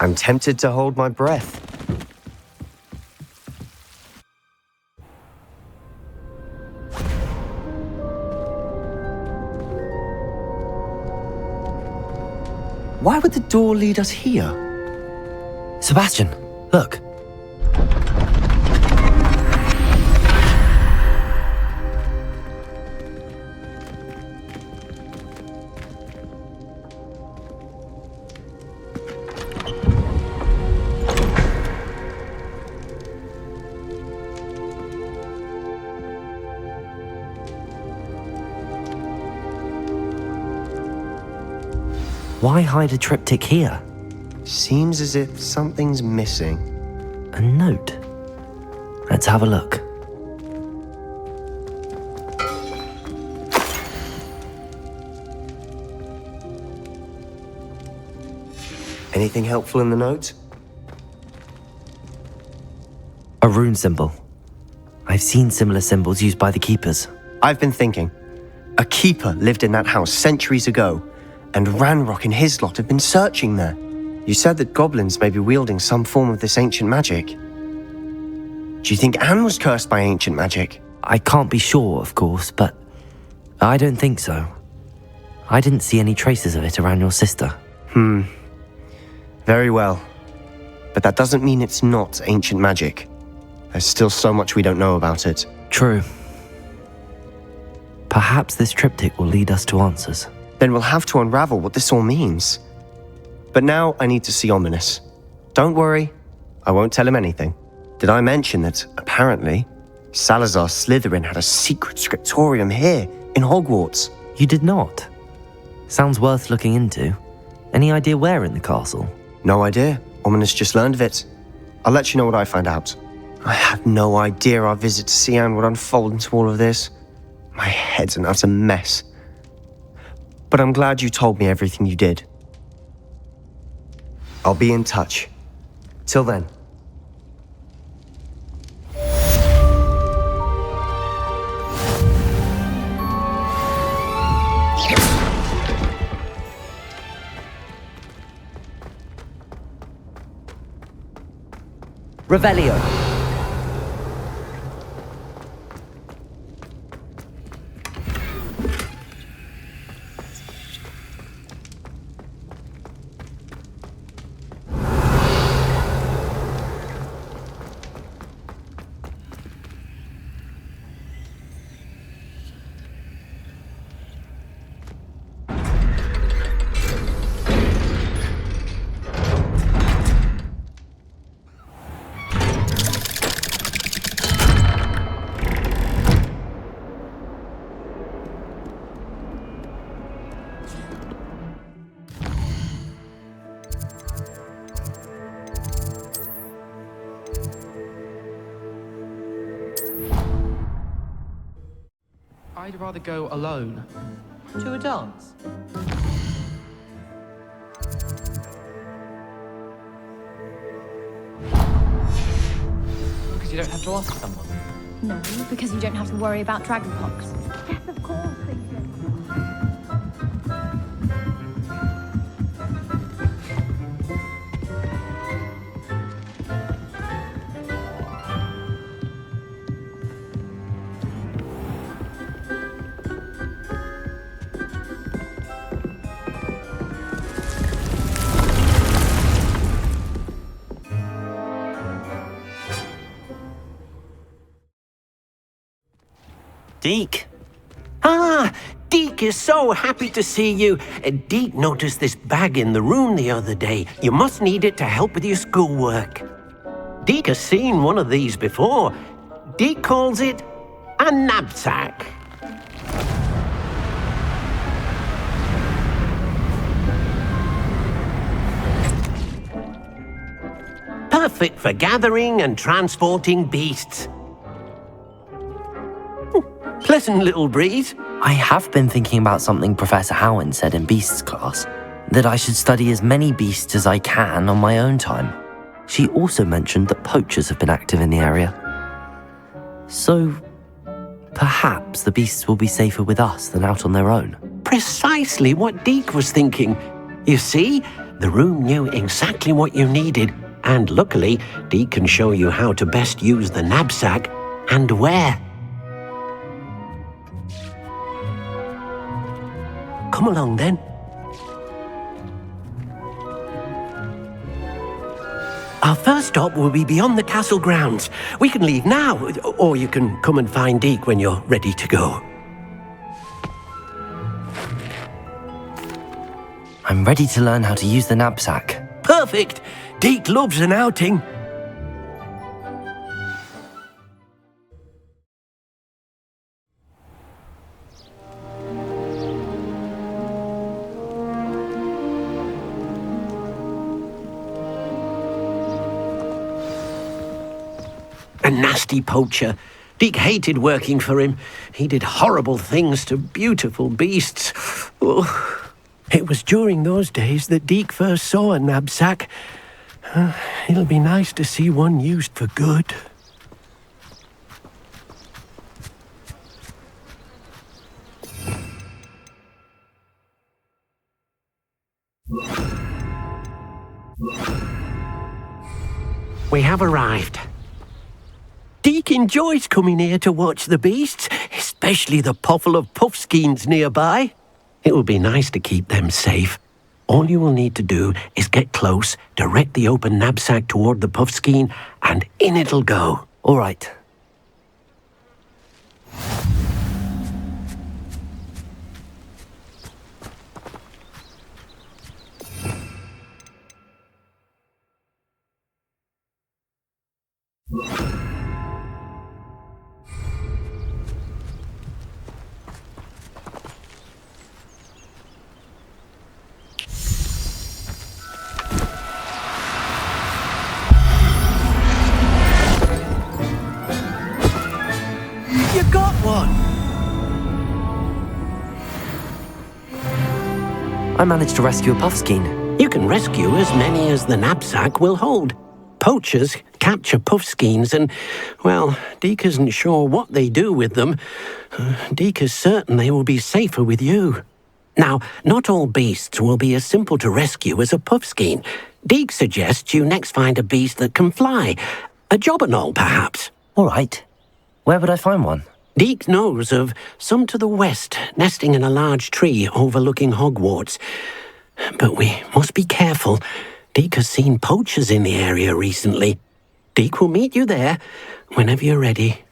I'm tempted to hold my breath. Why would the door lead us here? Sebastian, look. Why hide a triptych here? Seems as if something's missing. A note. Let's have a look. Anything helpful in the note? A rune symbol. I've seen similar symbols used by the keepers. I've been thinking. A keeper lived in that house centuries ago, and Ranrock and his lot have been searching there. You said that goblins may be wielding some form of this ancient magic. Do you think Anne was cursed by ancient magic? I can't be sure, of course, but I don't think so. I didn't see any traces of it around your sister. Very well. But that doesn't mean it's not ancient magic. There's still so much we don't know about it. True. Perhaps this triptych will lead us to answers. Then we'll have to unravel what this all means. But now I need to see Ominous. Don't worry, I won't tell him anything. Did I mention that, apparently, Salazar Slytherin had a secret scriptorium here, in Hogwarts? You did not? Sounds worth looking into. Any idea where in the castle? No idea. Ominous just learned of it. I'll let you know what I find out. I had no idea our visit to Cian would unfold into all of this. My head's an utter mess. But I'm glad you told me everything you did. I'll be in touch. Till then. Revelio. I'd rather go alone. To a dance? Because you don't have to ask someone. No, because you don't have to worry about dragonpox. Yes, of course. Deke? Ah, Deke is so happy to see you. Deke noticed this bag in the room the other day. You must need it to help with your schoolwork. Deke has seen one of these before. Deke calls it a knapsack. Perfect for gathering and transporting beasts. Pleasant little breeze. I have been thinking about something Professor Howard said in Beasts class, that I should study as many beasts as I can on my own time. She also mentioned that poachers have been active in the area. So, perhaps the beasts will be safer with us than out on their own. Precisely what Deke was thinking. You see, The room knew exactly what you needed, and luckily, Deke can show you how to best use the knapsack and where. Come along then. Our first stop will be beyond the castle grounds. We can leave now, or you can come and find Deke when you're ready to go. I'm ready to learn how to use the knapsack. Perfect! Deke loves an outing. A nasty poacher. Deke hated working for him. He did horrible things to beautiful beasts. Oh. It was during those days that Deke first saw a knapsack. It'll be nice to see one used for good. We have arrived. Deke enjoys coming here to watch the beasts, especially the potful of puffskeins nearby. It will be nice to keep them safe. All you will need to do is get close, direct the open knapsack toward the puffskein, and in it'll go. All right. You got one! I managed to rescue a puffskein. You can rescue as many as the knapsack will hold. Poachers capture puffskeins and, well, Deke isn't sure what they do with them. Deke is certain they will be safer with you. Now, not all beasts will be as simple to rescue as a puffskein. Deke suggests you next find a beast that can fly. A jobberknoll, perhaps. All right. Where would I find one? Deke knows of some to the west, nesting in a large tree overlooking Hogwarts. But we must be careful. Deke has seen poachers in the area recently. Deke will meet you there whenever you're ready.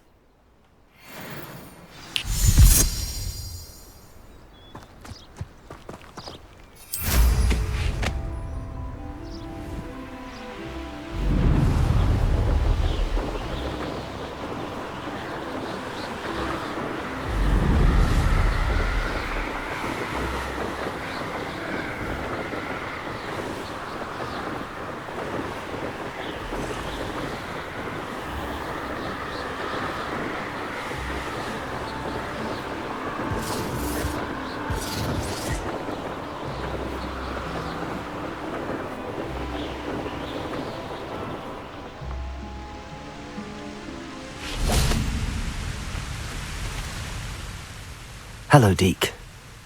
Hello, Deke.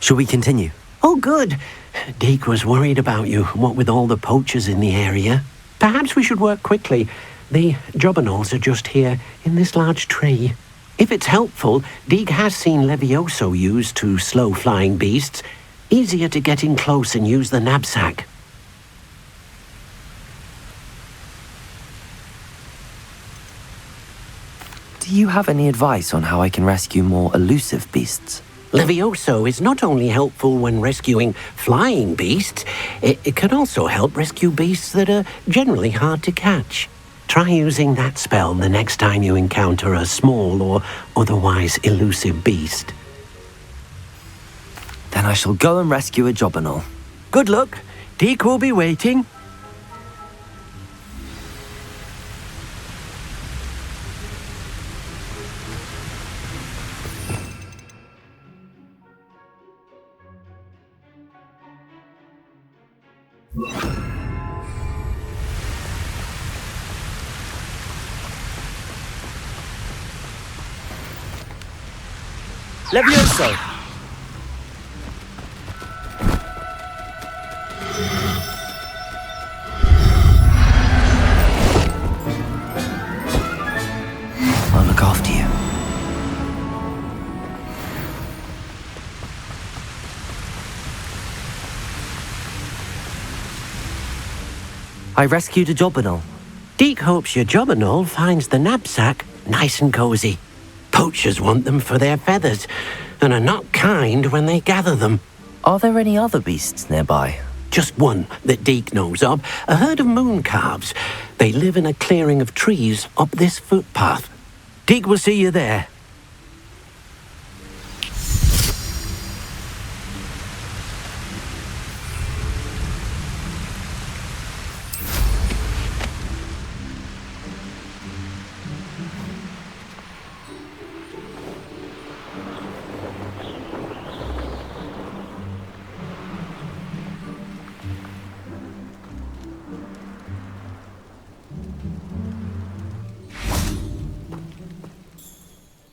Shall we continue? Oh, good. Deke was worried about you, what with all the poachers in the area. Perhaps we should work quickly. The jobberknolls are just here, in this large tree. If it's helpful, Deke has seen Levioso used to slow flying beasts. Easier to get in close and use the knapsack. Do you have any advice on how I can rescue more elusive beasts? Levioso is not only helpful when rescuing flying beasts, it can also help rescue beasts that are generally hard to catch. Try using that spell the next time you encounter a small or otherwise elusive beast. Then I shall go and rescue a jobberknoll. Good luck. Deke will be waiting. Levioso! I rescued a jobberknoll. Deke hopes your jobberknoll finds the knapsack nice and cozy. Poachers want them for their feathers, and are not kind when they gather them. Are there any other beasts nearby? Just one that Deke knows of, a herd of moon calves. They live in a clearing of trees up this footpath. Deke will see you there.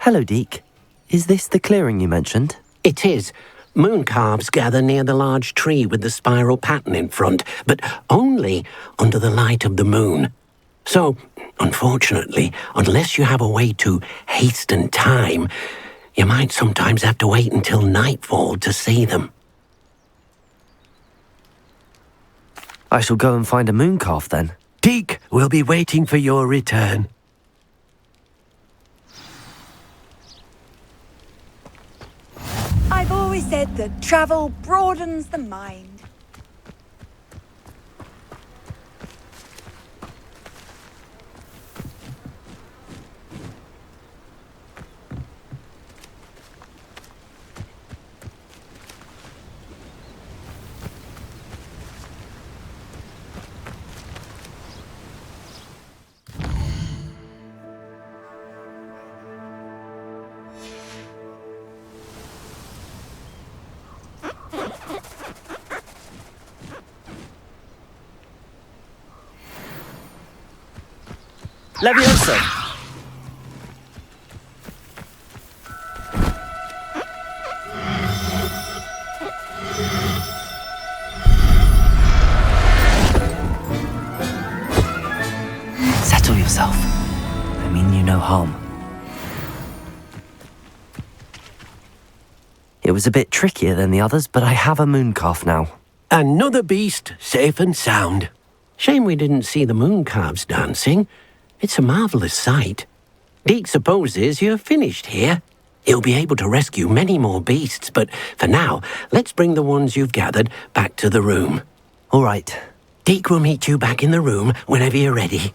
Hello, Deke. Is this the clearing you mentioned? It is. Moon calves gather near the large tree with the spiral pattern in front, but only under the light of the moon. So, unfortunately, unless you have a way to hasten time, you might sometimes have to wait until nightfall to see them. I shall go and find a moon calf then. Deke will be waiting for your return. I've always said that travel broadens the mind. Levioso! Settle yourself. I mean you no harm. It was a bit trickier than the others, but I have a moon calf now. Another beast, safe and sound. Shame we didn't see the moon calves dancing. It's a marvellous sight. Deke supposes you're finished here. He'll be able to rescue many more beasts, but for now, let's bring the ones you've gathered back to the room. All right. Deke will meet you back in the room whenever you're ready.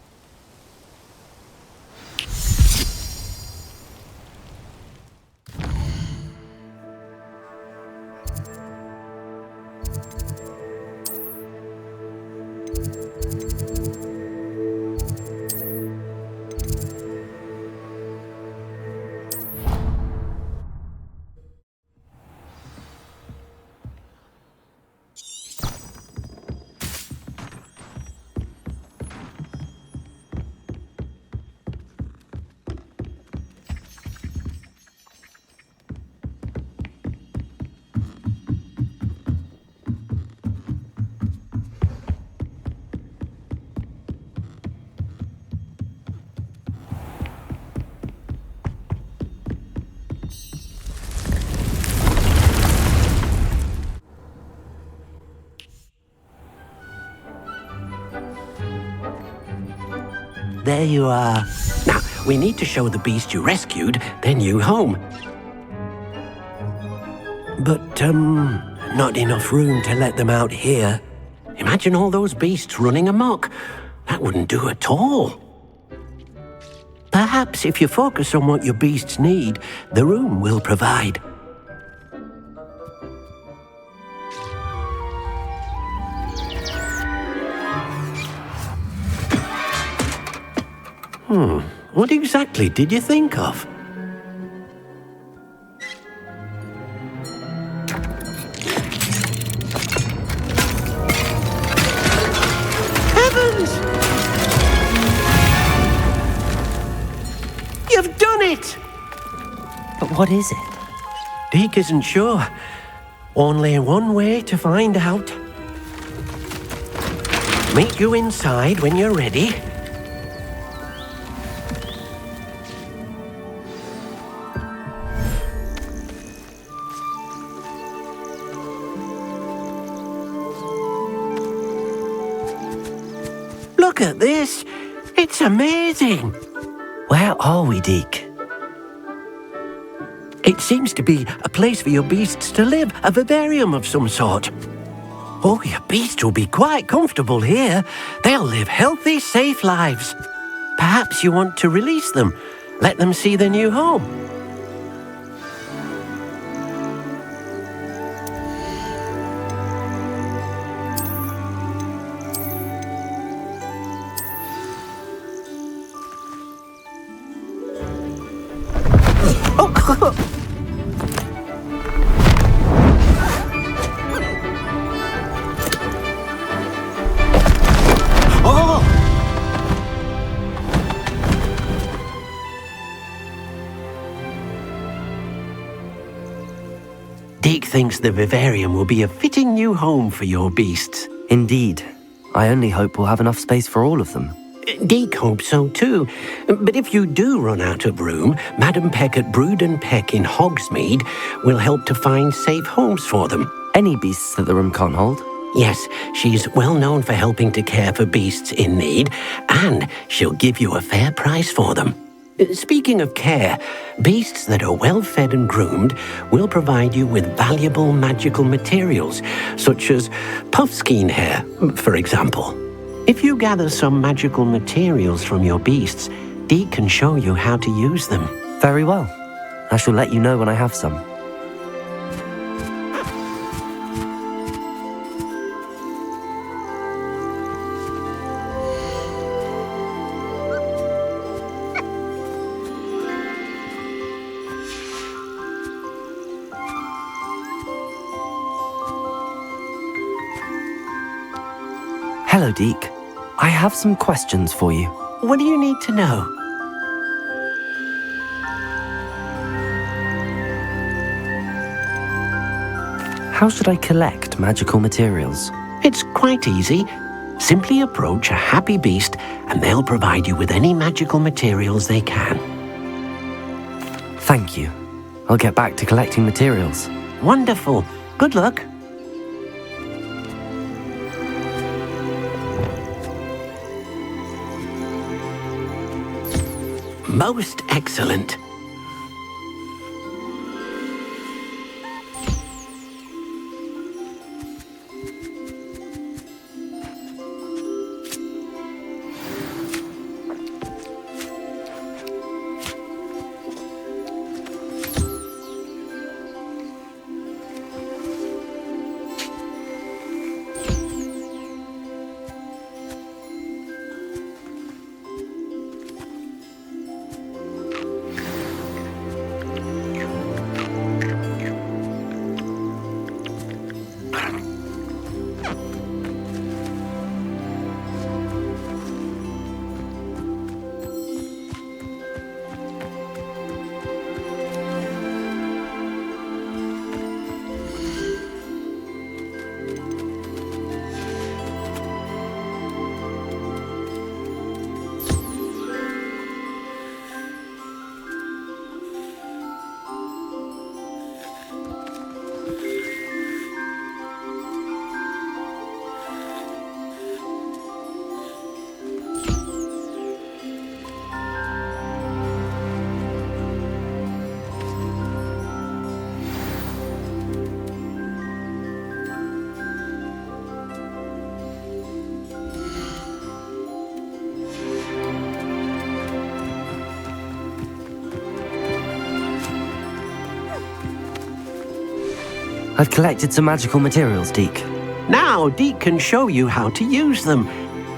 There you are. Now, we need to show the beast you rescued their new home. But, not enough room to let them out here. Imagine all those beasts running amok. That wouldn't do at all. Perhaps if you focus on what your beasts need, the room will provide. What exactly did you think of? Heavens! You've done it! But what is it? Deke isn't sure. Only one way to find out. Meet you inside when you're ready. Look at this. It's amazing. Where are we, Deke? It seems to be a place for your beasts to live, a vivarium of some sort. Oh, your beasts will be quite comfortable here. They'll live healthy, safe lives. Perhaps you want to release them. Let them see their new home. Deke thinks the vivarium will be a fitting new home for your beasts. Indeed. I only hope we'll have enough space for all of them. Deke hopes so too. But if you do run out of room, Madam Peck at Brood and Peck in Hogsmeade will help to find safe homes for them. Any beasts that the room can't hold? Yes, she's well known for helping to care for beasts in need, and she'll give you a fair price for them. Speaking of care, beasts that are well fed and groomed will provide you with valuable magical materials, such as puffskein hair, for example. If you gather some magical materials from your beasts, Deke can show you how to use them. Very well. I shall let you know when I have some. Hello, Deke. I have some questions for you. What do you need to know? How should I collect magical materials? It's quite easy. Simply approach a happy beast and they'll provide you with any magical materials they can. Thank you. I'll get back to collecting materials. Wonderful. Good luck. Most excellent. I've collected some magical materials, Deke. Now Deke can show you how to use them.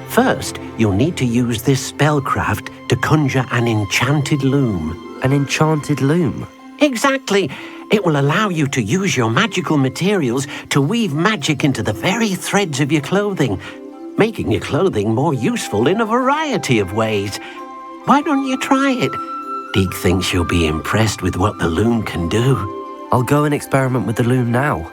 First, you'll need to use this spellcraft to conjure an enchanted loom. An enchanted loom? Exactly. It will allow you to use your magical materials to weave magic into the very threads of your clothing, making your clothing more useful in a variety of ways. Why don't you try it? Deke thinks you'll be impressed with what the loom can do. I'll go and experiment with the loom now.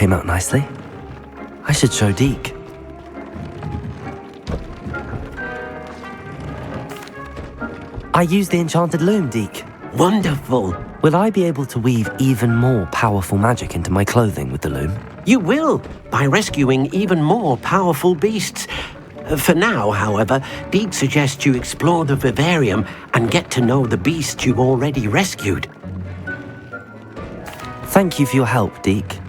Came out nicely. I should show Deke. I used the enchanted loom, Deke. Wonderful. Will I be able to weave even more powerful magic into my clothing with the loom? You will, by rescuing even more powerful beasts. For now, however, Deke suggests you explore the vivarium and get to know the beasts you've already rescued. Thank you for your help, Deke.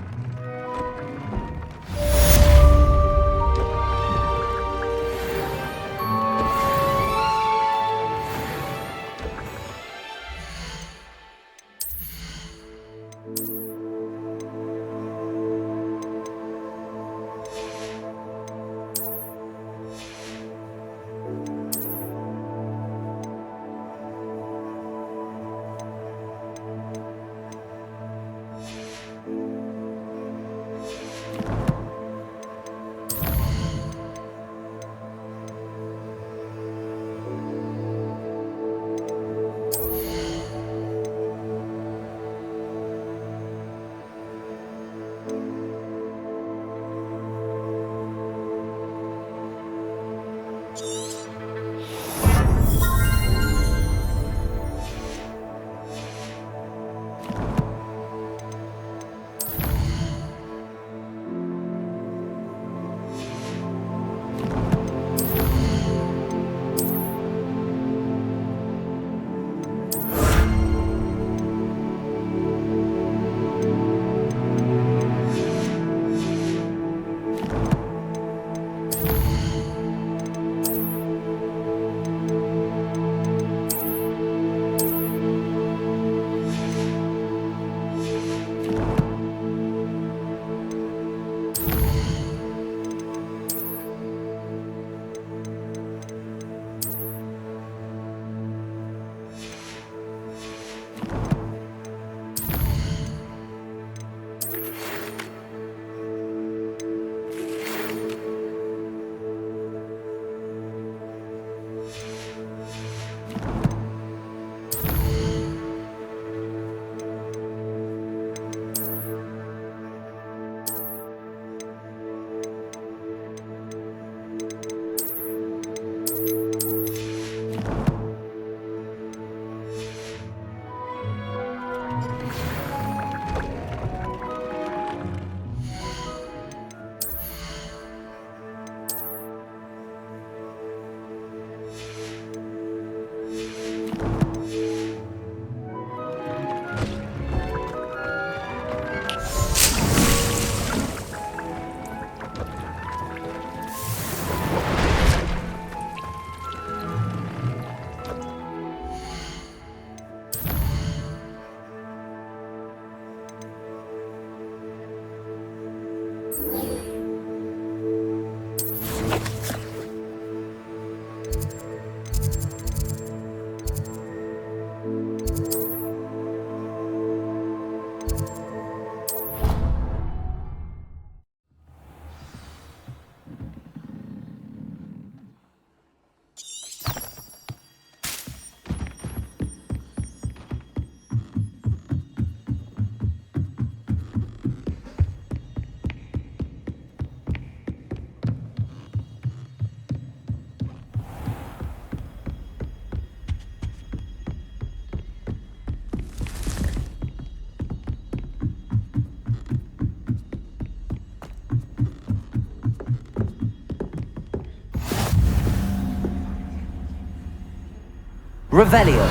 Revelio.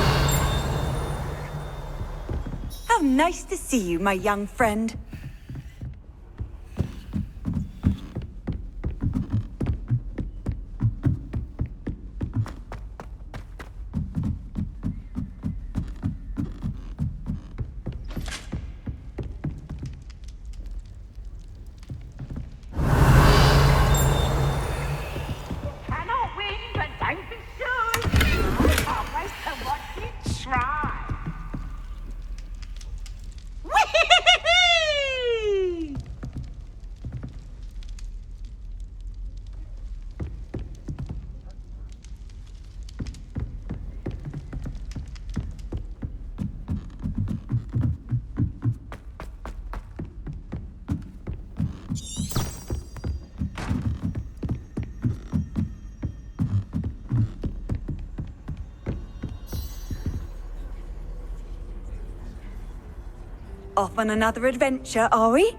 How nice to see you, my young friend. Cannot win, but don't be sure. Can't wait to watch you try. Whee! Off on another adventure, are we?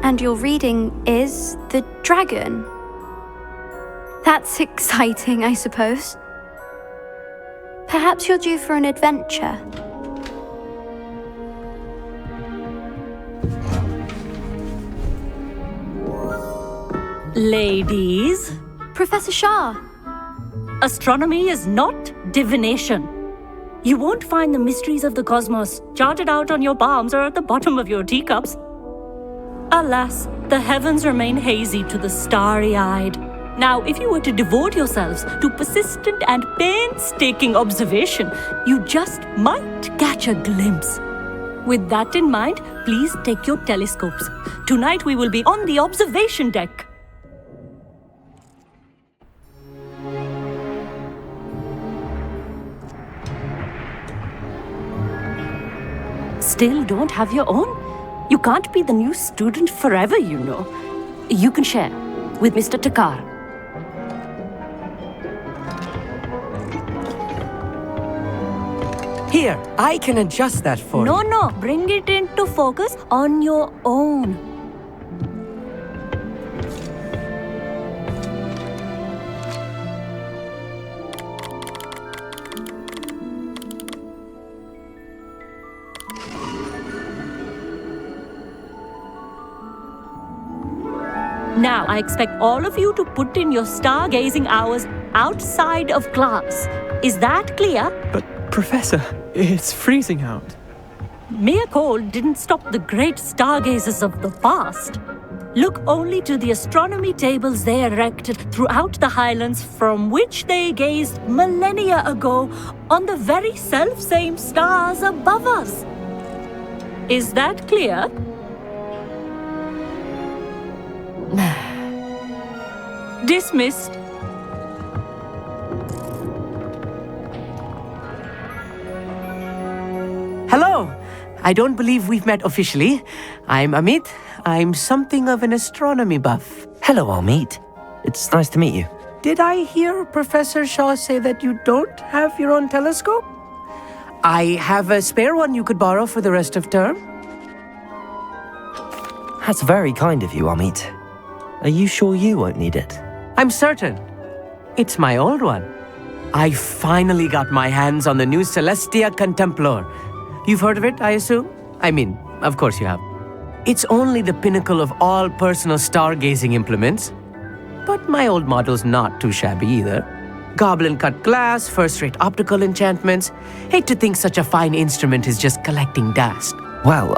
And your reading is The Dragon. That's exciting, I suppose. Perhaps you're due for an adventure. Ladies, Professor Shah. astronomy is not divination. You won't find the mysteries of the cosmos charted out on your palms or at the bottom of your teacups. Alas, the heavens remain hazy to the starry-eyed. Now, if you were to devote yourselves to persistent and painstaking observation, you just might catch a glimpse. With that in mind, please take your telescopes. Tonight we will be on the observation deck. Still don't have your own? You can't be the new student forever, you know. You can share with Mr. Takar. Here, I can adjust that for you. No, bring it into focus on your own. Now, I expect all of you to put in your stargazing hours outside of class. Is that clear? But, Professor, it's freezing out. Mere cold didn't stop the great stargazers of the past. Look only to the astronomy tables they erected throughout the highlands from which they gazed millennia ago on the very self-same stars above us. Is that clear? Dismissed. Hello! I don't believe we've met officially. I'm Amit. I'm something of an astronomy buff. Hello, Hogsmeade. It's nice to meet you. Did I hear Professor Shaw say that you don't have your own telescope? I have a spare one you could borrow for the rest of term. That's very kind of you, Hogsmeade. Are you sure you won't need it? I'm certain. It's my old one. I finally got my hands on the new Celestia Contemplar. You've heard of it, I assume? I mean, of course you have. It's only the pinnacle of all personal stargazing implements. But my old model's not too shabby either. Goblin-cut glass, first-rate optical enchantments. Hate to think such a fine instrument is just collecting dust. Well,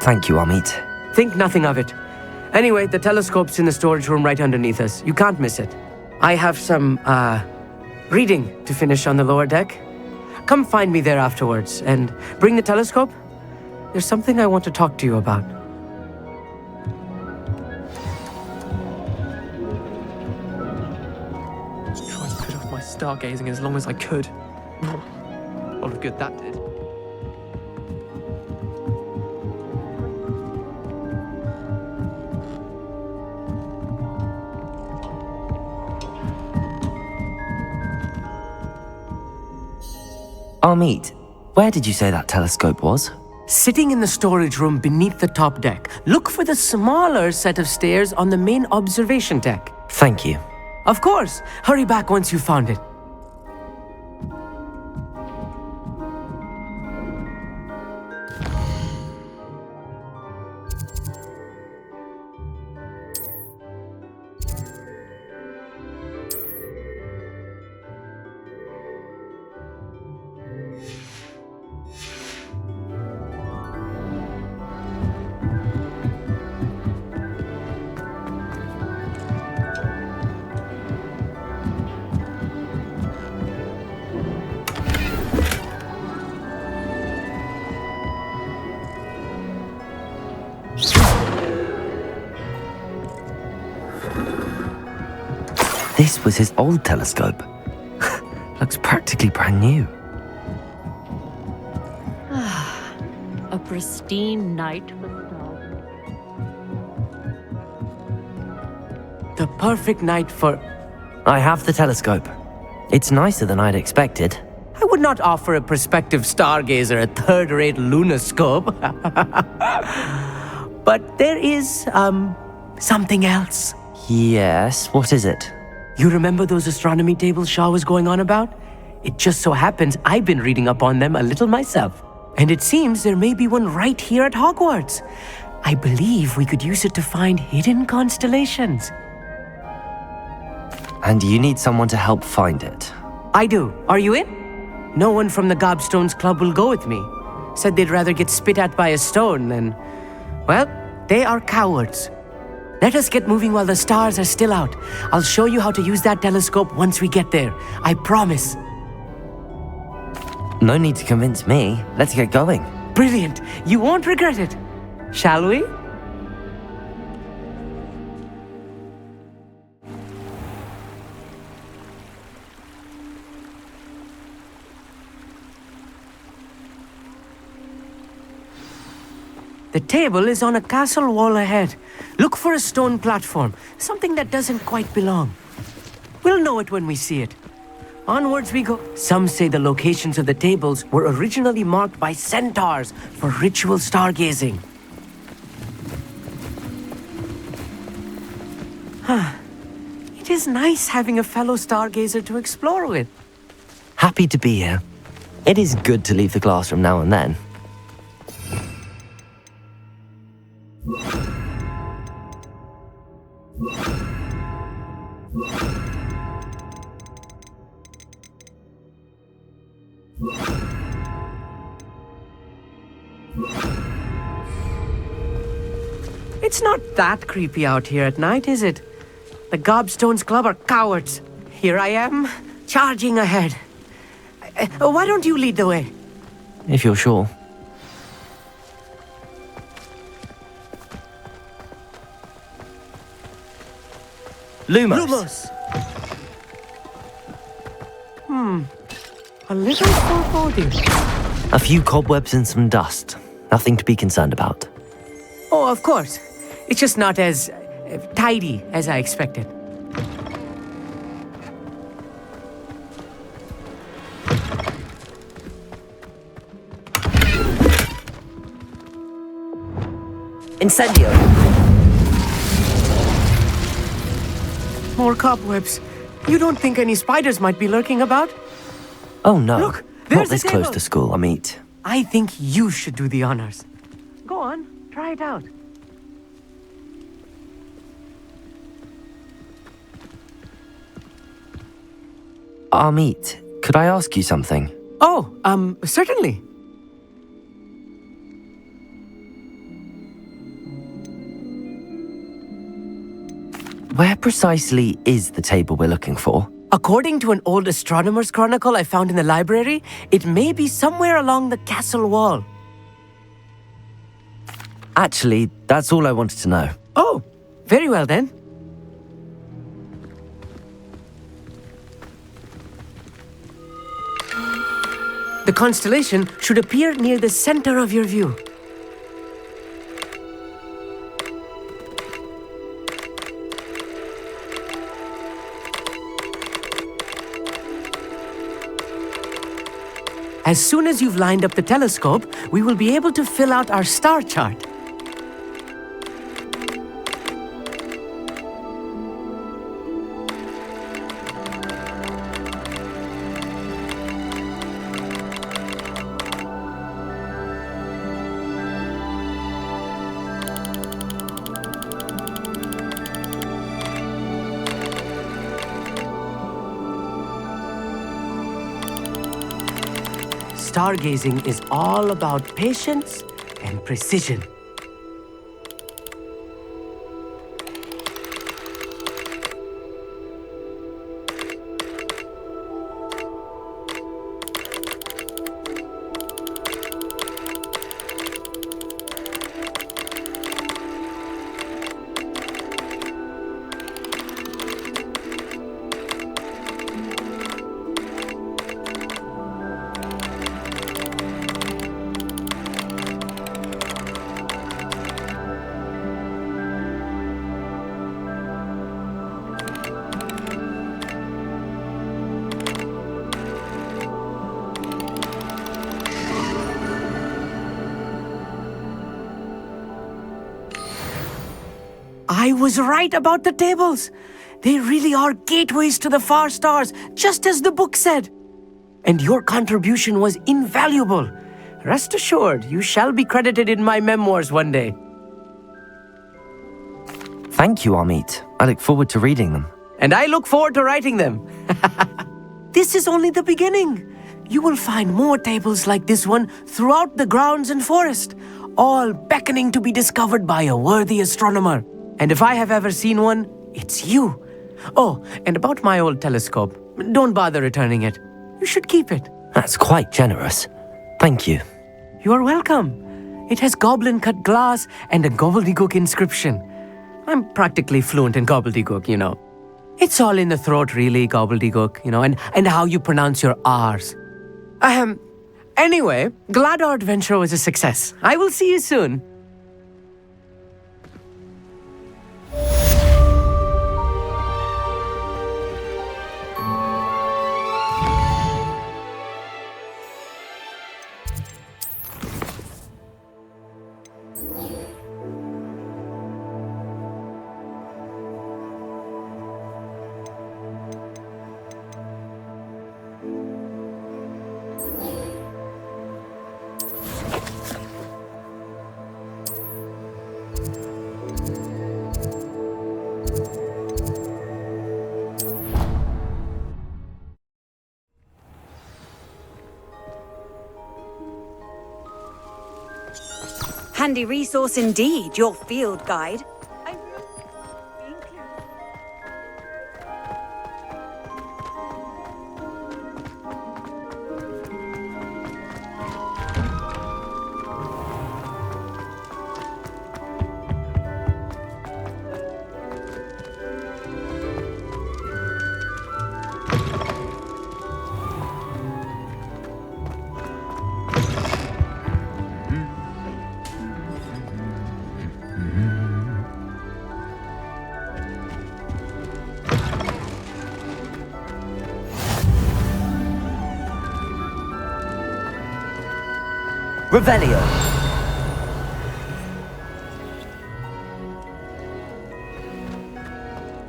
thank you, Amit. Think nothing of it. Anyway, the telescope's in the storage room right underneath us. You can't miss it. I have some, reading to finish on the lower deck. Come find me there afterwards, and bring the telescope. There's something I want to talk to you about. Just tried to put off my stargazing as long as I could. A lot of good that did. Amit, where did you say that telescope was? Sitting in the storage room beneath the top deck. Look for the smaller set of stairs on the main observation deck. Thank you. Of course. Hurry back once you've found it. This was his old telescope. Looks practically brand new. A pristine night for stars. The perfect night for... I have the telescope. It's nicer than I'd expected. I would not offer a prospective stargazer a third-rate lunoscope. But there is, something else. Yes, what is it? You remember those astronomy tables Shaw was going on about? It just so happens I've been reading up on them a little myself. And it seems there may be one right here at Hogwarts. I believe we could use it to find hidden constellations. And you need someone to help find it. I do. Are you in? No one from the Gobstones Club will go with me. Said they'd rather get spit at by a stone than... Well, they are cowards. Let us get moving while the stars are still out. I'll show you how to use that telescope once we get there. I promise. No need to convince me. Let's get going. Brilliant. You won't regret it. Shall we? The table is on a castle wall ahead. Look for a stone platform, something that doesn't quite belong. We'll know it when we see it. Onwards we go. Some say the locations of the tables were originally marked by centaurs for ritual stargazing. It is nice having a fellow stargazer to explore with. Happy to be here. It is good to leave the classroom now and then. It's not that creepy out here at night, is it? The Gobstones Club are cowards. Here I am, charging ahead. Why don't you lead the way? If you're sure. Lumos. A little foreboding. A few cobwebs and some dust. Nothing to be concerned about. Oh, of course. It's just not as tidy as I expected. Incendio! More cobwebs. You don't think any spiders might be lurking about? Oh no. Look, Not there's this the close table. to school, Amit. I think you should do the honors. Go on, try it out. Amit, could I ask you something? Oh, certainly. where precisely is the table we're looking for? According to an old astronomer's chronicle I found in the library, it may be somewhere along the castle wall. Actually, that's all I wanted to know. Oh, very well then. The constellation should appear near the center of your view. As soon as you've lined up the telescope, we will be able to fill out our star chart. Stargazing is all about patience and precision. I was right about the tables. They really are gateways to the far stars, just as the book said. And your contribution was invaluable. Rest assured, you shall be credited in my memoirs one day. Thank you, Hogsmeade. I look forward to reading them. And I look forward to writing them. This is only the beginning. You will find more tables like this one throughout the grounds and forest, all beckoning to be discovered by a worthy astronomer. And if I have ever seen one, it's you. Oh, and about my old telescope, don't bother returning it. You should keep it. That's quite generous. Thank you. You are welcome. It has goblin-cut glass and a gobbledygook inscription. I'm practically fluent in gobbledygook, you know. It's all in the throat, really, gobbledygook, you know, and how you pronounce your R's. Anyway, glad our adventure was a success. I will see you soon. Handy resource indeed, your field guide. Revelio.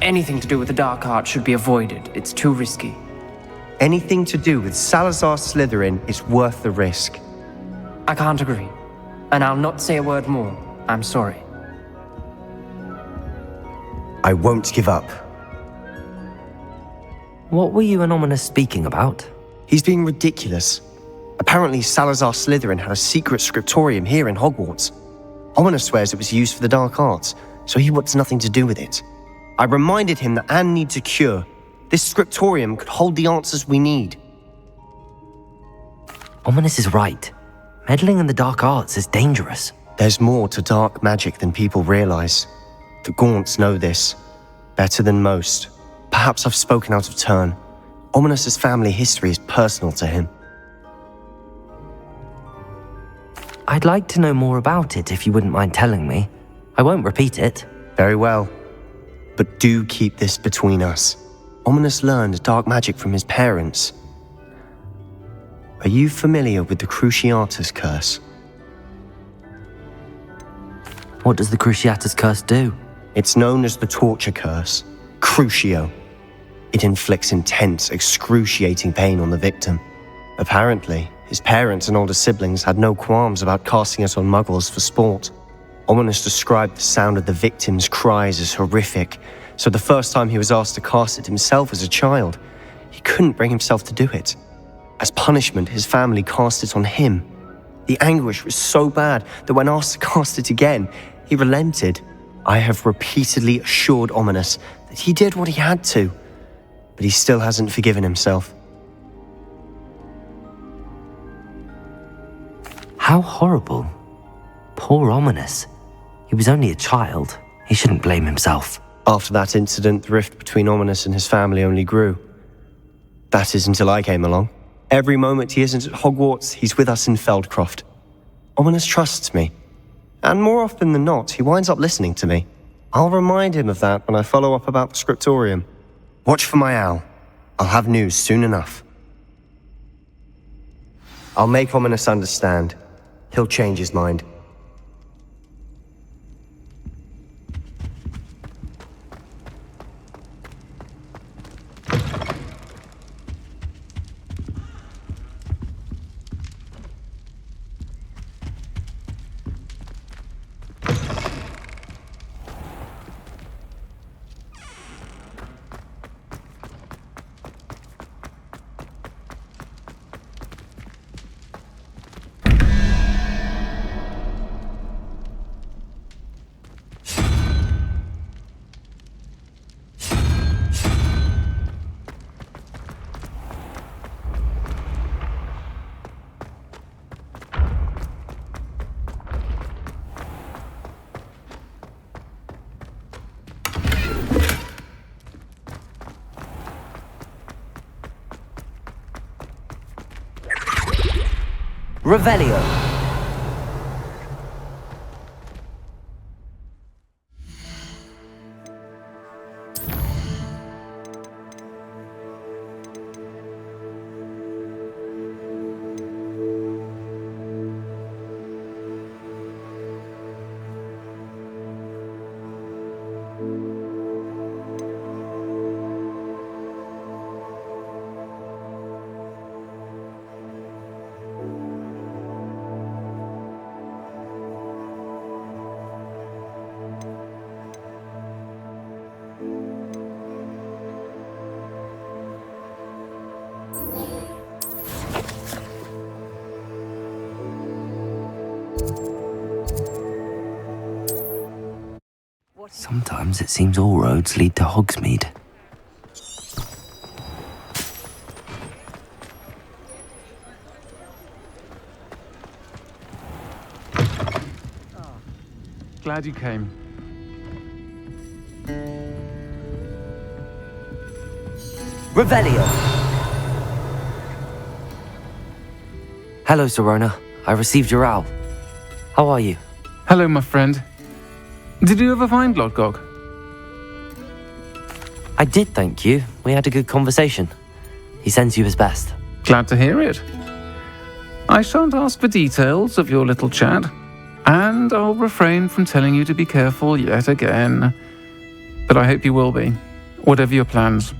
Anything to do with the dark art should be avoided. It's too risky. Anything to do with Salazar Slytherin is worth the risk. I can't agree. And I'll not say a word more. I'm sorry. I won't give up. What were you and Ominous speaking about? He's being ridiculous. Apparently, Salazar Slytherin had a secret scriptorium here in Hogwarts. Ominous swears it was used for the dark arts, so he wants nothing to do with it. I reminded him that Anne needs a cure. This scriptorium could hold the answers we need. Ominous is right. Meddling in the dark arts is dangerous. There's more to dark magic than people realize. The Gaunts know this. Better than most. Perhaps I've spoken out of turn. Ominous's family history is personal to him. I'd like to know more about it if you wouldn't mind telling me. I won't repeat it. Very well. But do keep this between us. Ominous learned dark magic from his parents. Are you familiar with the Cruciatus Curse? What does the Cruciatus Curse do? It's known as the Torture Curse, Crucio. It inflicts intense, excruciating pain on the victim. Apparently, his parents and older siblings had no qualms about casting it on muggles for sport. Ominous described the sound of the victim's cries as horrific, so the first time he was asked to cast it himself as a child, he couldn't bring himself to do it. As punishment, his family cast it on him. The anguish was so bad that when asked to cast it again, he relented. I have repeatedly assured Ominous that he did what he had to, but he still hasn't forgiven himself. How horrible. Poor Ominous. He was only a child. He shouldn't blame himself. After that incident, the rift between Ominous and his family only grew. That is until I came along. Every moment he isn't at Hogwarts, he's with us in Feldcroft. Ominous trusts me. And more often than not, he winds up listening to me. I'll remind him of that when I follow up about the scriptorium. Watch for my owl. I'll have news soon enough. I'll make Ominous understand. He'll change his mind. Revelio. Sometimes it seems all roads lead to Hogsmeade. Glad you came. Revelio. Hello, Serona. I received your owl. How are you? Hello, my friend. Did you ever find Lodgok? I did, thank you. We had a good conversation. He sends you his best. Glad to hear it. I shan't ask for details of your little chat, and I'll refrain from telling you to be careful yet again. But I hope you will be, whatever your plans.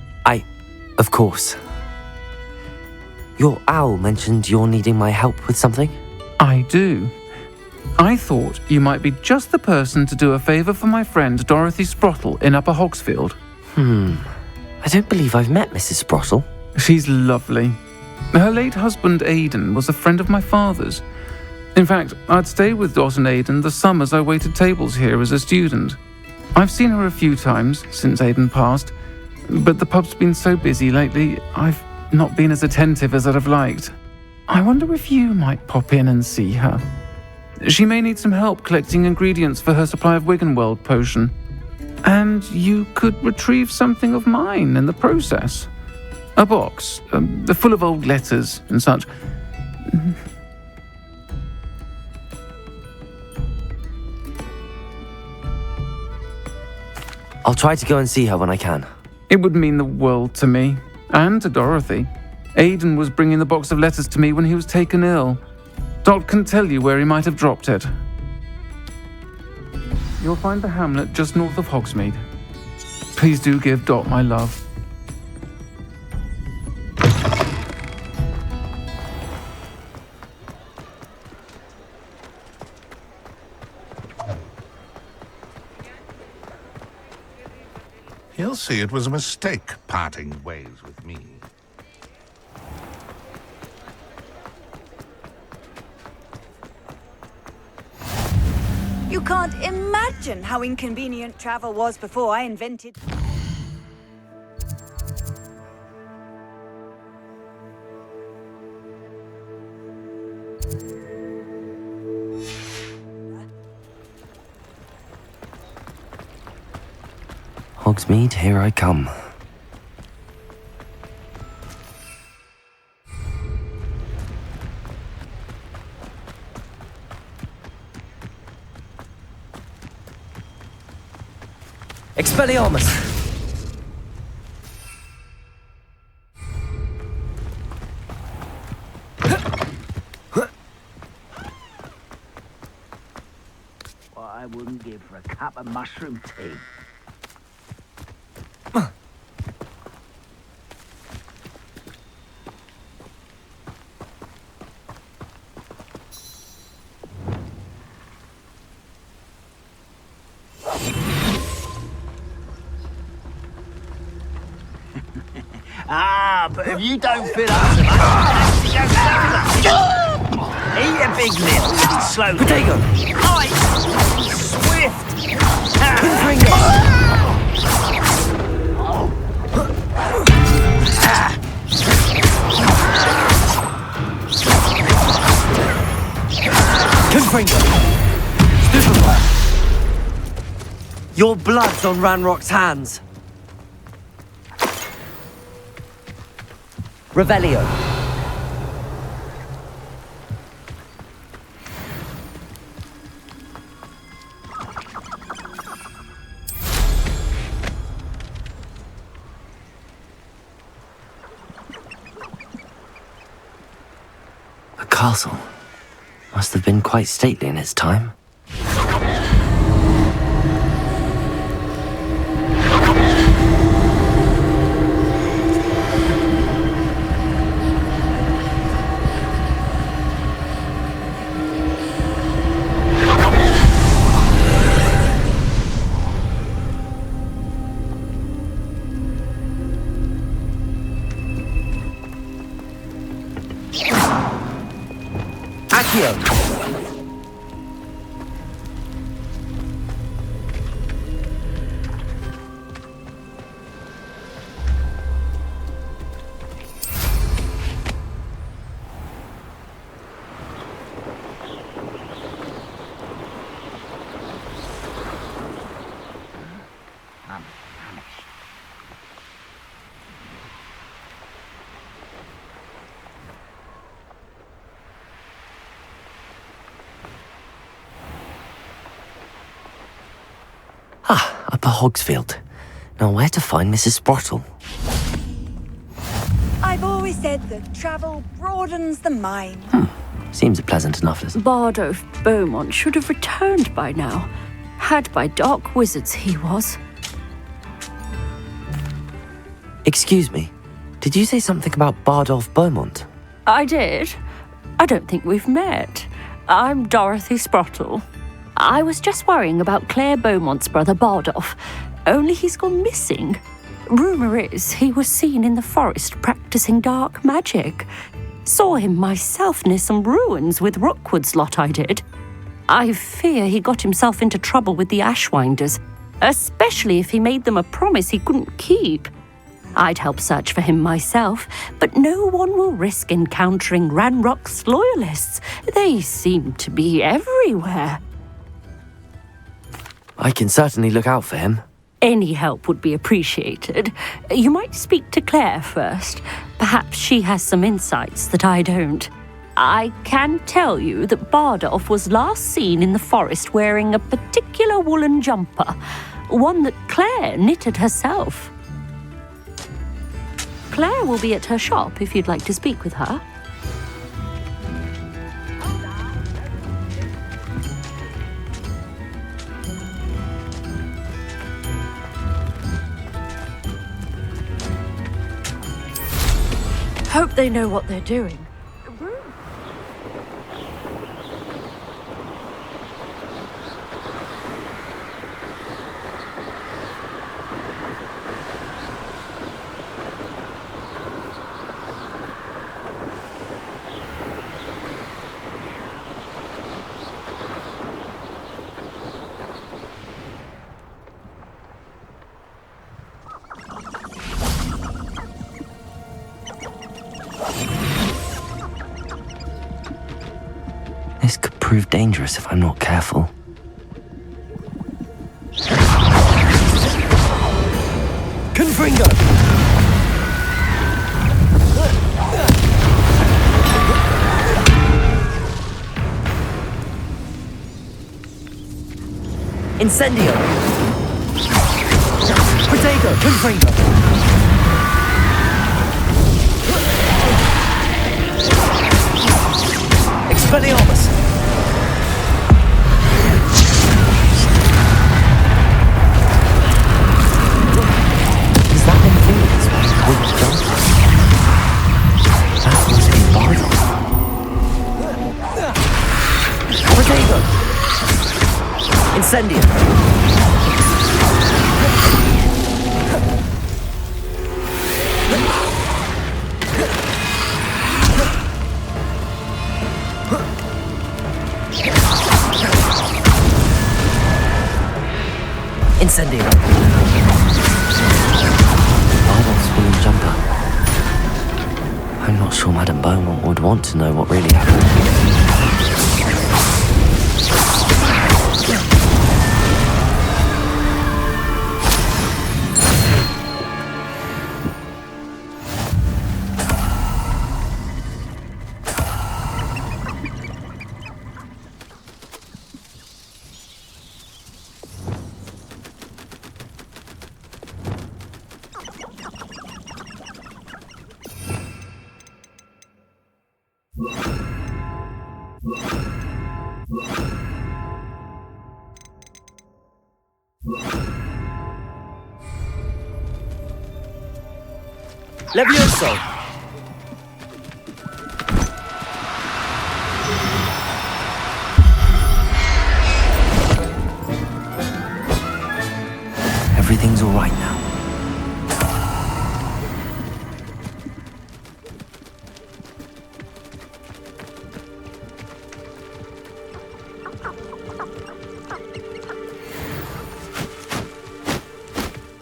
Of course. Your owl mentioned you're needing my help with something? I do. I thought you might be just the person to do a favour for my friend Dorothy Sprottle in Upper Hogsfield. I don't believe I've met Mrs. Sprottle. She's lovely. Her late husband Aidan was a friend of my father's. In fact, I'd stay with Dot and Aidan the summers I waited tables here as a student. I've seen her a few times since Aidan passed, but the pub's been so busy lately, I've not been as attentive as I'd have liked. I wonder if you might pop in and see her. She may need some help collecting ingredients for her supply of Wiggenweld potion. And you could retrieve something of mine in the process. A box, full of old letters and such. I'll try to go and see her when I can. It would mean the world to me, and to Dorothy. Aidan was bringing the box of letters to me when he was taken ill. Dot can tell you where he might have dropped it. You'll find the hamlet just north of Hogsmeade. Please do give Dot my love. He'll see it was a mistake parting ways with me. You can't imagine how inconvenient travel was before I invented... Hogsmeade, here I come. Expelliarmus! What I wouldn't give for a cup of mushroom tea. But if you don't fill up, eat a big nip, slowly. Potato! Right, swift. Your blood's on Ranrock's hands. Revelio. The castle must have been quite stately in its time. Upper Hogsfield. Now where to find Mrs. Sprottle? I've always said that travel broadens the mind. Seems a pleasant enough list. Bardolph Beaumont should have returned by now. Had by dark wizards he was. Excuse me, did you say something about Bardolph Beaumont? I did. I don't think we've met. I'm Dorothy Sprottle. I was just worrying about Claire Beaumont's brother Bardolph, only he's gone missing. Rumour is he was seen in the forest practicing dark magic. Saw him myself near some ruins with Rookwood's lot I did. I fear he got himself into trouble with the Ashwinders. especially if he made them a promise he couldn't keep. I'd help search for him myself, but no one will risk encountering Ranrock's loyalists. They seem to be everywhere. I can certainly look out for him. Any help would be appreciated. You might speak to Claire first. Perhaps she has some insights that I don't. I can tell you that Bardolph was last seen in the forest wearing a particular woolen jumper, one that Claire knitted herself. Claire will be at her shop if you'd like to speak with her. Hope they know what they're doing. This could prove dangerous if I'm not careful. Confringo! Incendio! Protego! Confringo! Expelliarmus! Is that anything that's with jump? That must be Bardolph. Protego! Incendio! Incendio! Bardolph's woolen jumper. I'm not sure Madame Beaumont would want to know what really happened. Levioso! Everything's all right now.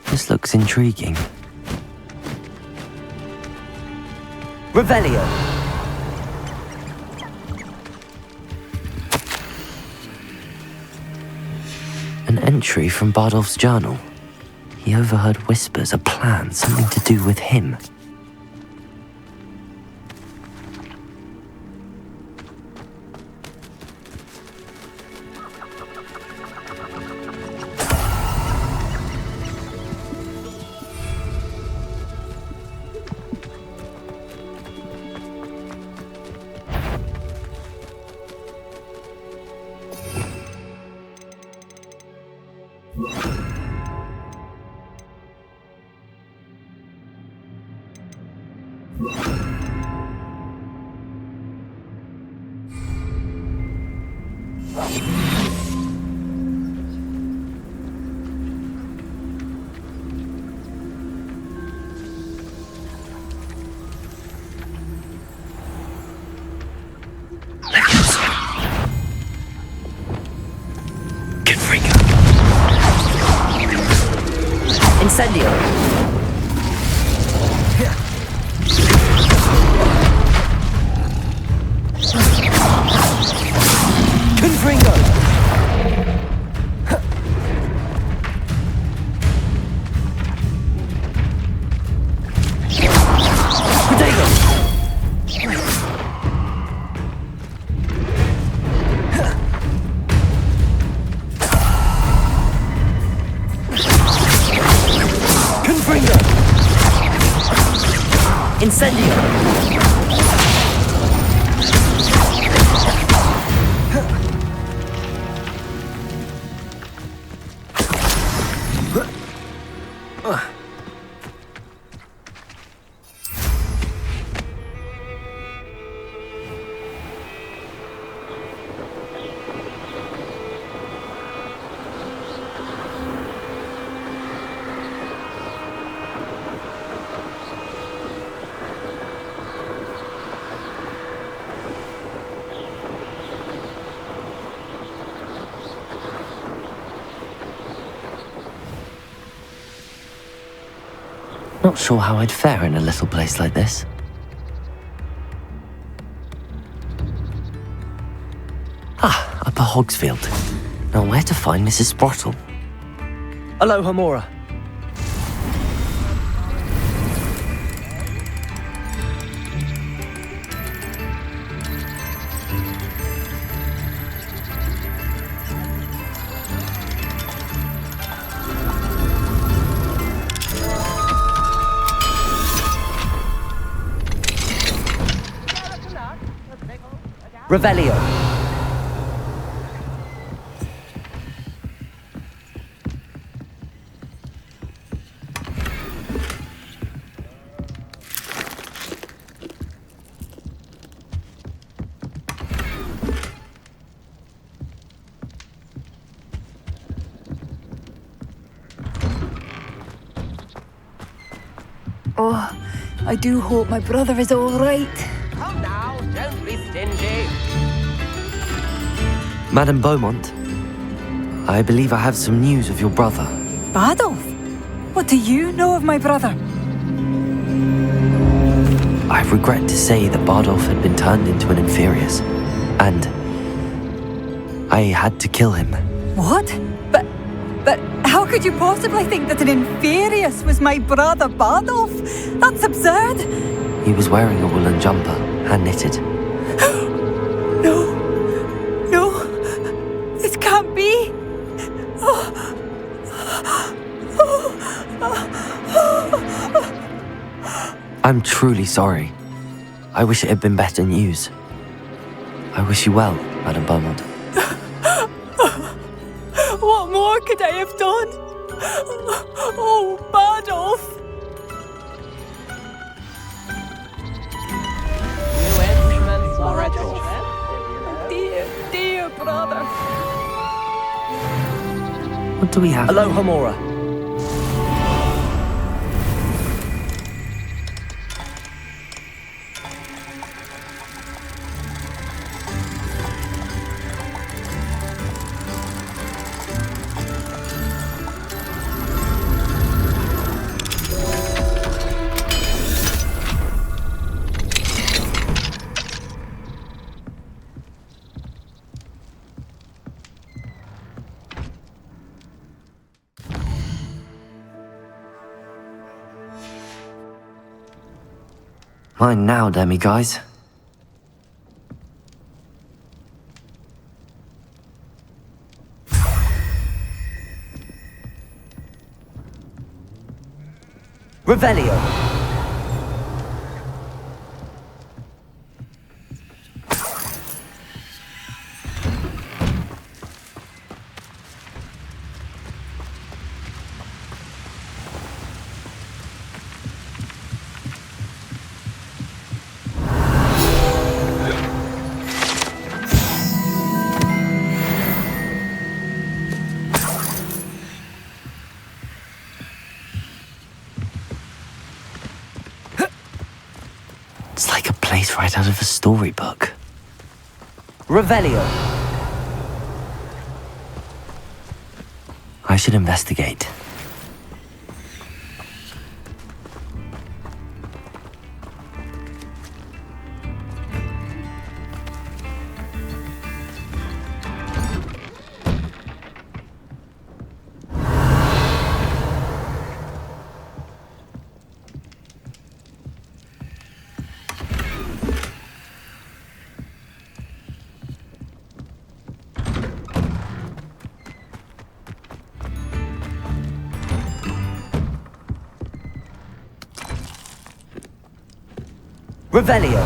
This looks intriguing. Revelio. An entry from Bardolph's journal. He overheard whispers, a plan, something to do with him. Incendio! Confringo! Potato! Confringo! Incendio! Not sure how I'd fare in a little place like this. Upper Hogsfield. Now where to find Mrs. Sprottle? Aloha Mora. Revelio. Oh, I do hope my brother is all right. Come now, don't be stingy. Madame Beaumont, I believe I have some news of your brother. Bardolph? What do you know of my brother? I regret to say that Bardolph had been turned into an Inferius, and I had to kill him. What? But how could you possibly think that an Inferius was my brother Bardolph? That's absurd! He was wearing a woolen jumper, hand-knitted. No. This can't be. I'm truly sorry. I wish it had been better news. I wish you well, Madame Beaumont. What more could I have done? Oh, Bardolph! Dear brother. What do we have? Aloha Mora. Mine now, demi-guys. Revelio. It's like a place right out of a storybook. Revelio. I should investigate. Revelio.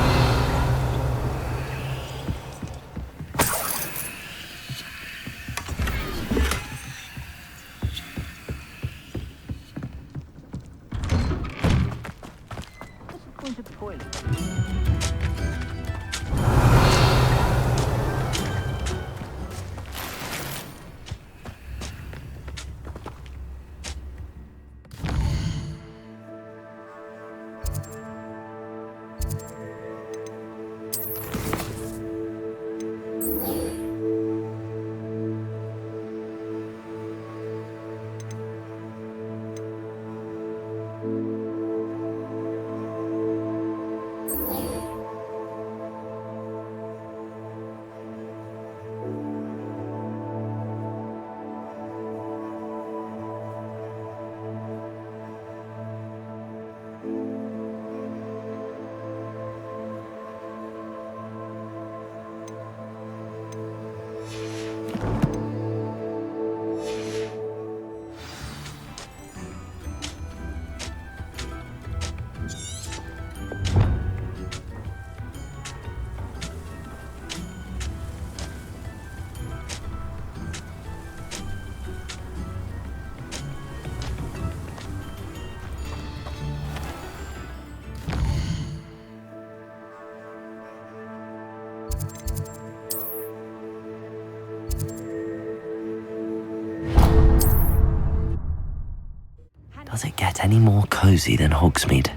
Does it get any more cozy than Hogsmeade?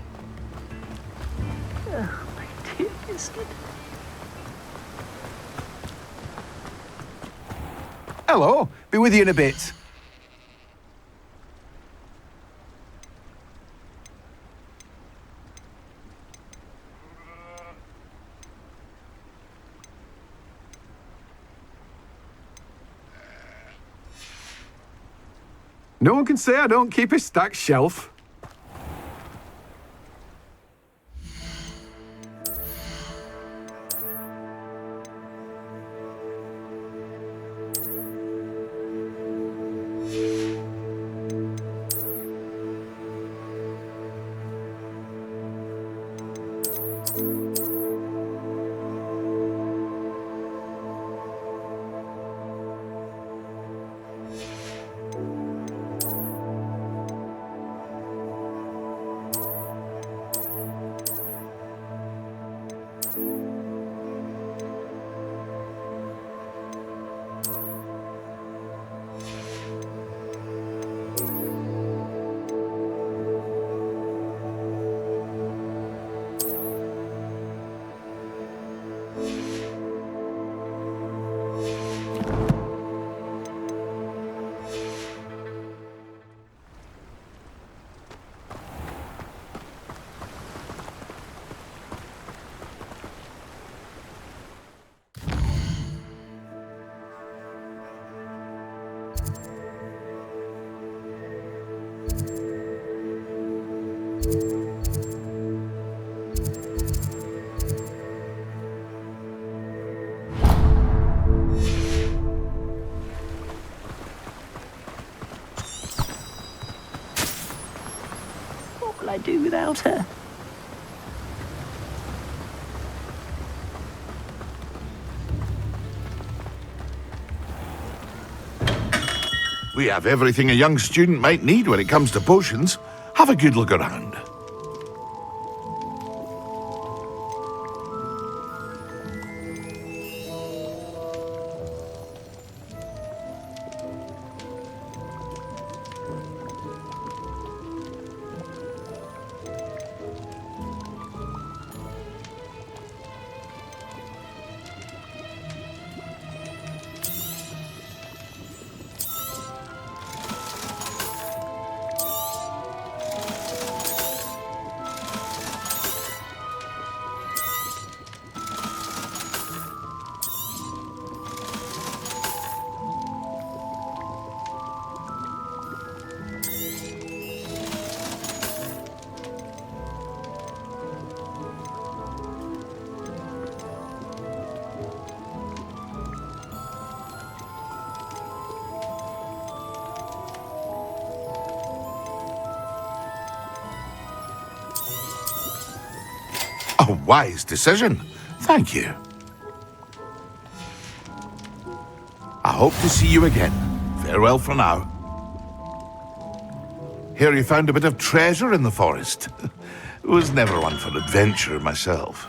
Oh, my dear biscuit. Hello, be with you in a bit. No one can say I don't keep a stacked shelf. What will I do without her? We have everything a young student might need when it comes to potions. Have a good look around. A wise decision. Thank you. I hope to see you again. Farewell for now. Hear you found a bit of treasure in the forest. Was never one for adventure myself.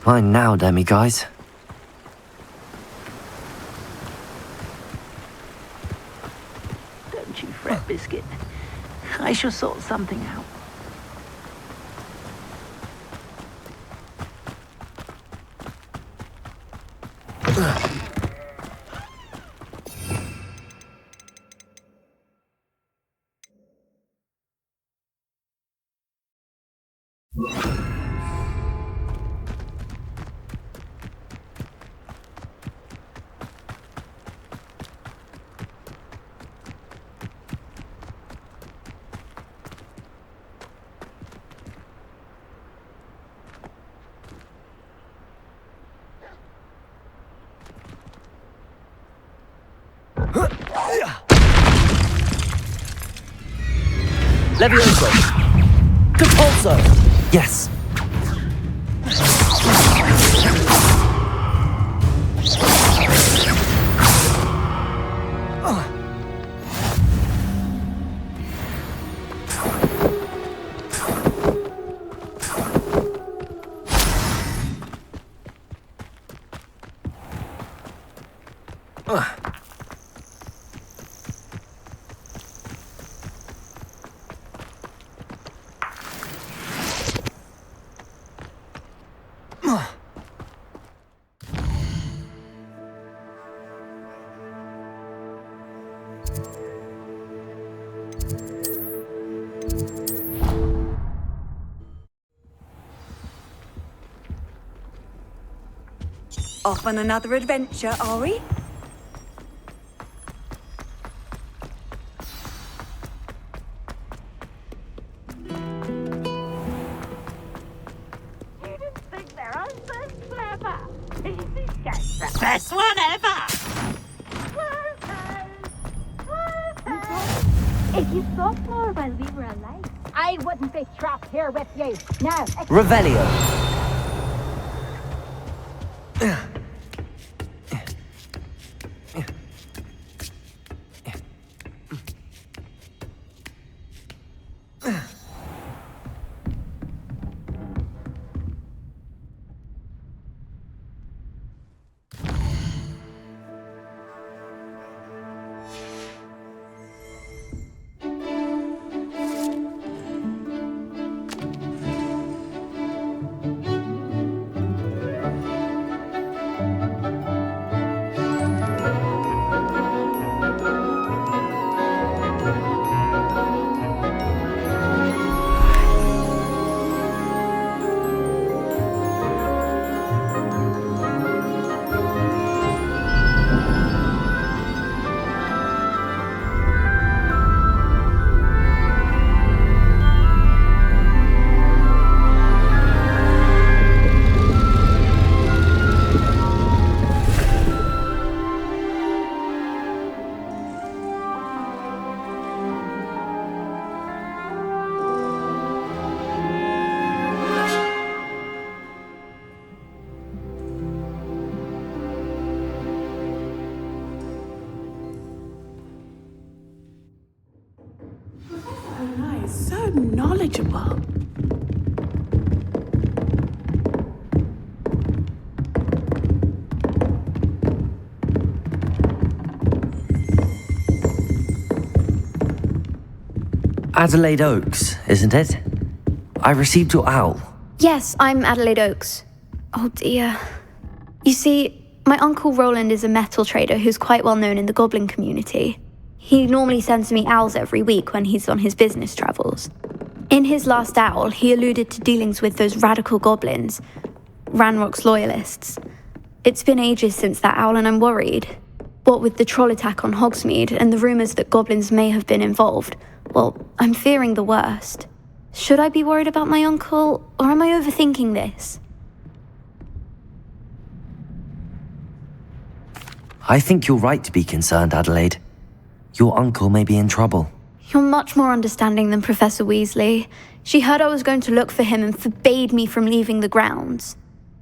Fine now, demi-guys. Don't you fret, Biscuit. I shall sort something out. Levioso! Compulso! Yes. Off on another adventure, are we? Best one ever! If you spoke more while we were alive, I wouldn't be trapped here with you. Now, Revelio. knowledgeable. Adelaide Oaks, isn't it? I received your owl. Yes, I'm Adelaide Oaks. Oh dear. You see, my Uncle Roland is a metal trader who's quite well known in the goblin community. He normally sends me owls every week when he's on his business travels. In his last owl, he alluded to dealings with those radical goblins, Ranrock's loyalists. It's been ages since that owl and I'm worried. What with the troll attack on Hogsmeade and the rumours that goblins may have been involved, well, I'm fearing the worst. Should I be worried about my uncle, or am I overthinking this? I think you're right to be concerned, Adelaide. Your uncle may be in trouble. You're much more understanding than Professor Weasley. She heard I was going to look for him and forbade me from leaving the grounds.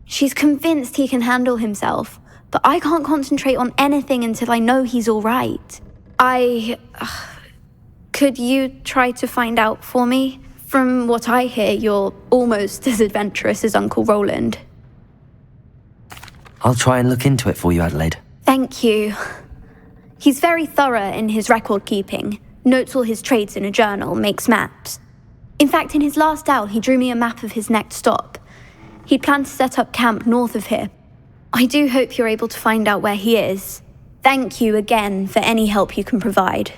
She's convinced he can handle himself, but I can't concentrate on anything until I know he's all right. Could you try to find out for me? From what I hear, you're almost as adventurous as Uncle Roland. I'll try and look into it for you, Adelaide. Thank you. He's very thorough in his record keeping, notes all his trades in a journal, makes maps. In fact, in his last owl, he drew me a map of his next stop. He'd planned to set up camp north of here. I do hope you're able to find out where he is. Thank you again for any help you can provide.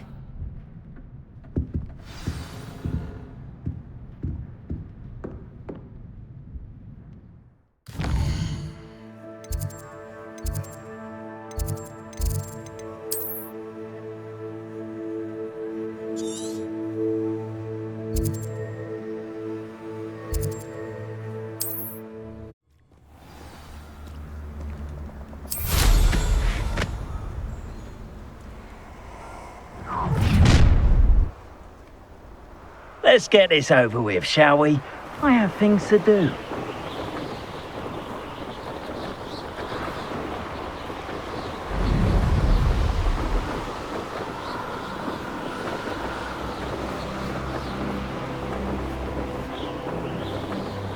Let's get this over with, shall we? I have things to do.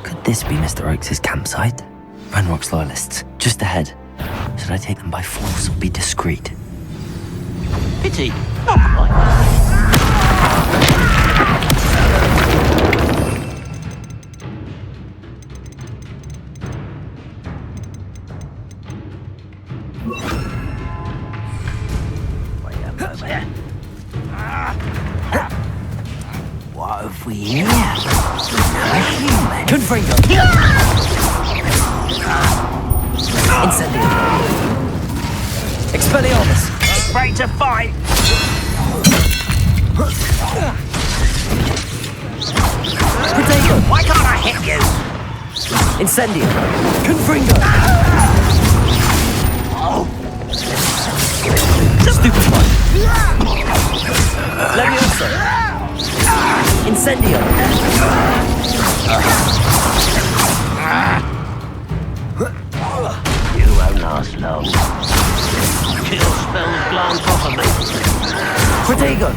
Could this be Mr. Oakes' campsite? Ranrock's loyalists, just ahead. Should I take them by force or be discreet? Pity. Not quite. What have we here? Confringo! Incendio! Expelliarmus! Afraid to fight! Protego! Why can't I hit you? Incendio! Confringo! Stupefy! Leviosa! Incendio! You won't last long. Kill spells glance off of me. Protego!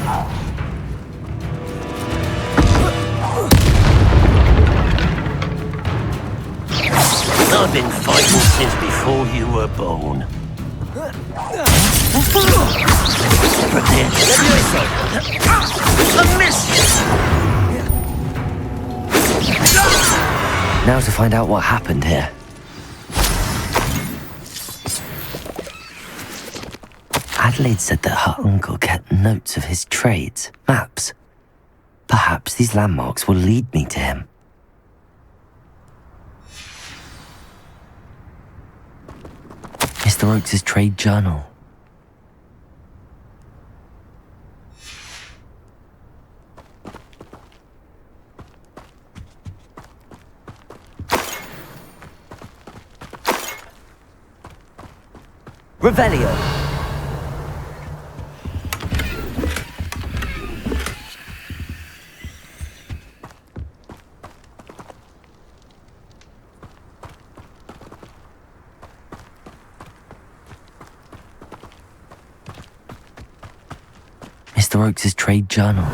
I've been fighting since before you were born. A miss! Now to find out what happened here. Adelaide said that her uncle kept notes of his trades, maps. Perhaps these landmarks will lead me to him. Mr. Oakes' trade journal. Revelio. Mr. Oakes' trade journal.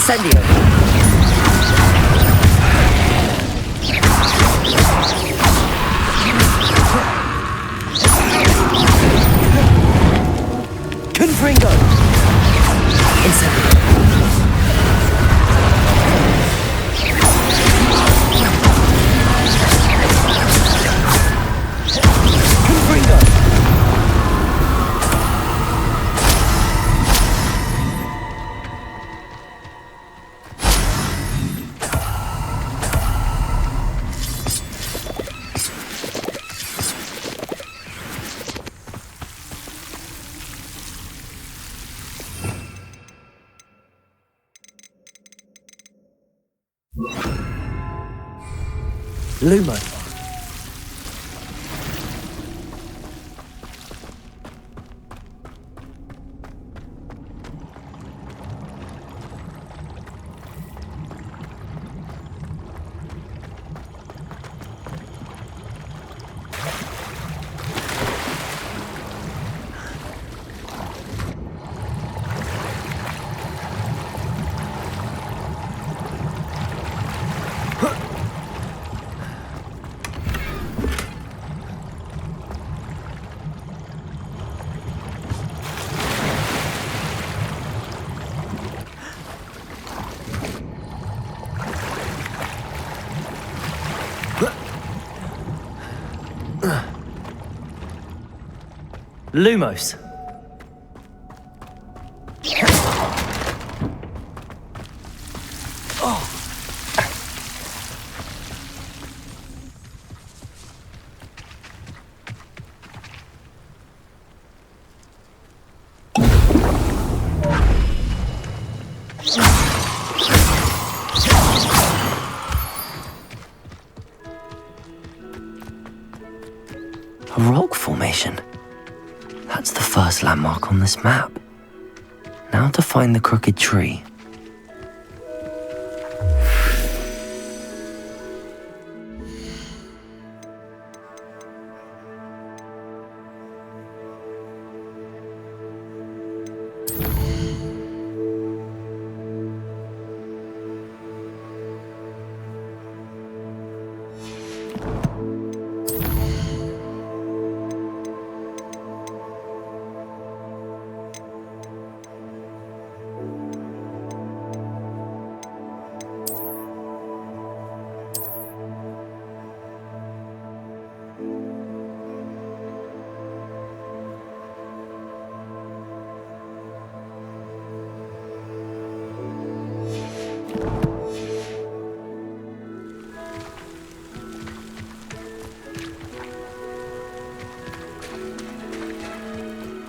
Incendio! Confringo! Incendio! Confringo! Lumo. Lumos. A rock formation. That's the first landmark on this map. Now to find the crooked tree.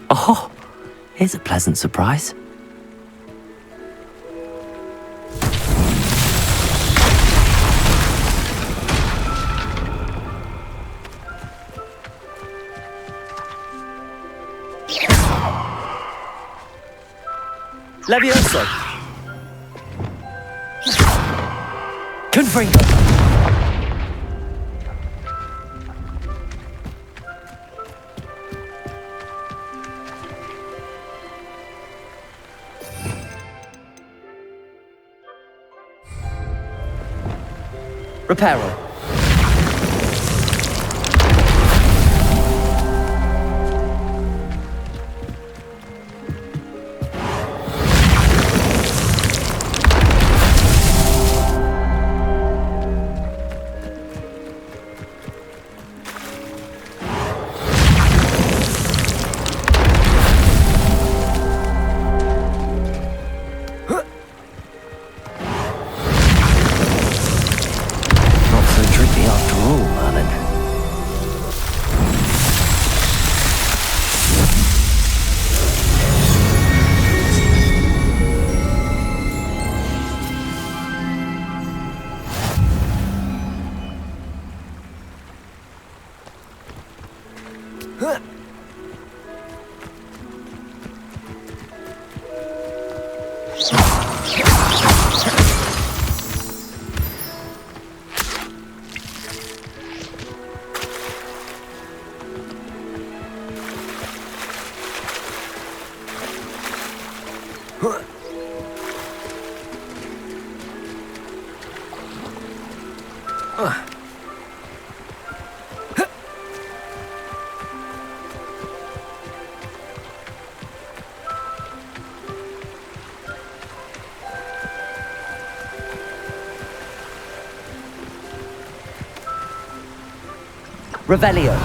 Oh, here's a pleasant surprise. Levioso! Confringo! Reparo. Revelio.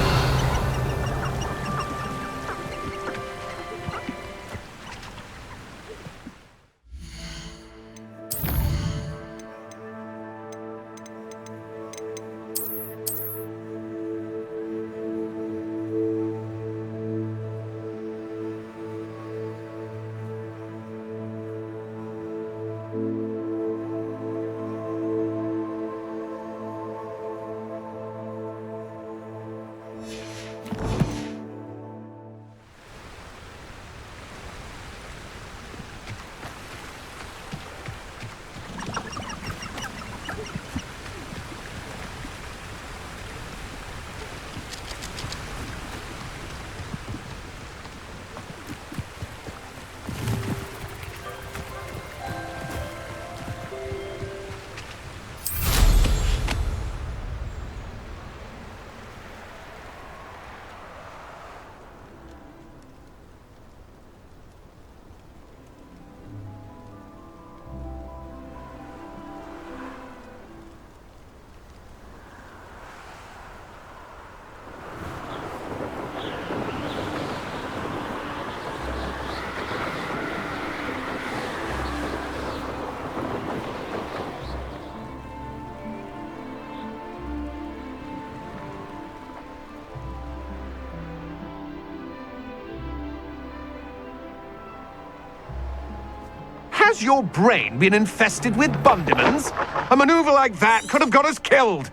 Has your brain been infested with bundimans? A maneuver like that could have got us killed.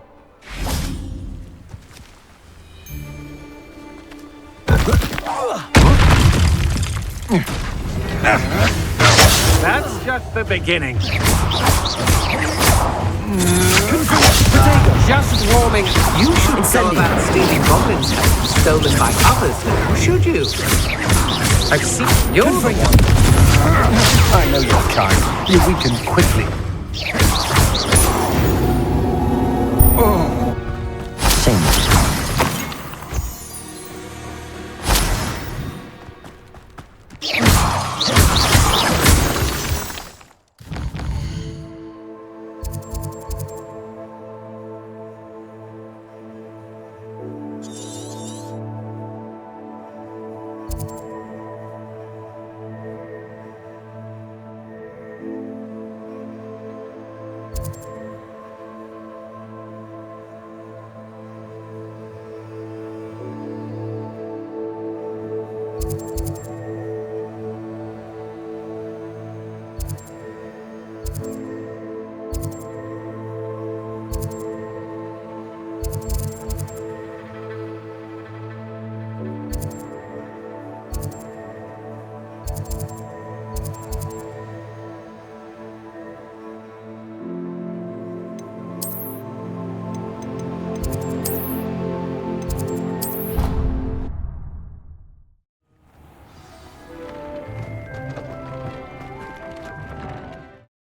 That's just the beginning. Just warming. You shouldn't go about stealing goblins' heads stolen by others, now, should you? I've seen you're the one. I know your kind. You weaken quickly. Oh.